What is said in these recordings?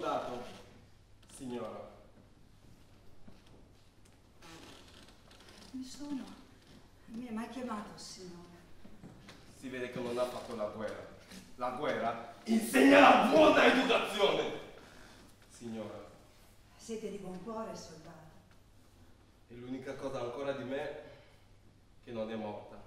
soldato, signora. Nessuno mi ha mai chiamato, signore. Si vede che non ha fatto la guerra. La guerra insegna la buona educazione, signora. Siete di buon cuore, soldato. E l'unica cosa ancora di me che non è morta.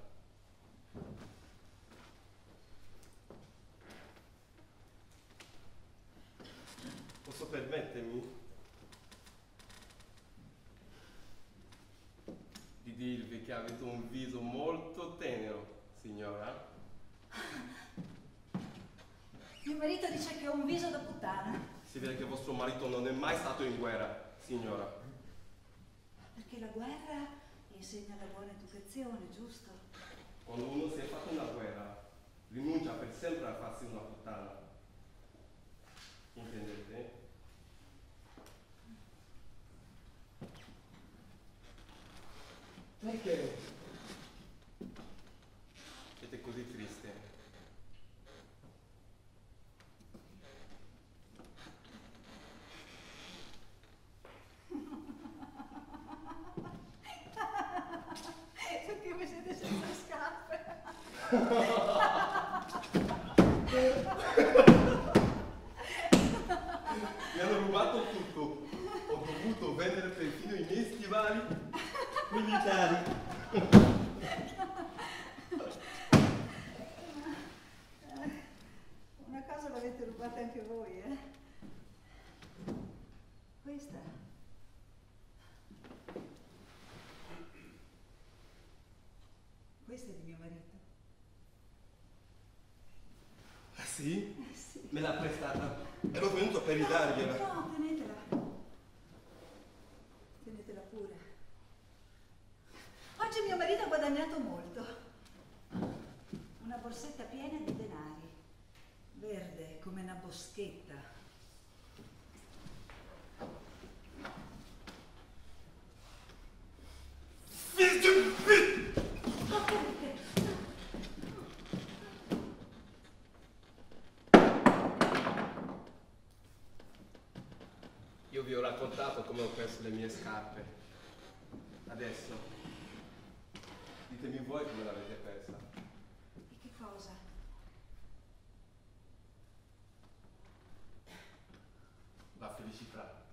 Posso permettermi di dirvi che avete un viso molto tenero, signora? Mio marito dice che ho un viso da puttana. Si vede che vostro marito non è mai stato in guerra, signora. Perché la guerra insegna la buona educazione, giusto? Quando uno si è fatto una guerra, rinuncia per sempre a farsi una puttana. Intendete? Perché siete così triste? Perché voi siete senza scarpe. Mi hanno rubato tutto. Ho dovuto vendere perfino i miei stivali militari. Una cosa l'avete rubata anche voi, eh? Questa. Questa è di mio marito. Ah sì? Sì. Me l'ha prestata. Ero venuto per ridargliela. No, tenetela. Tenetela pure. Oggi mio marito ha guadagnato molto. Una borsetta piena di denari. Verde come una boschetta. Io vi ho raccontato come ho perso le mie scarpe. Adesso ditemi voi come l'avete persa. E che cosa? La felicità.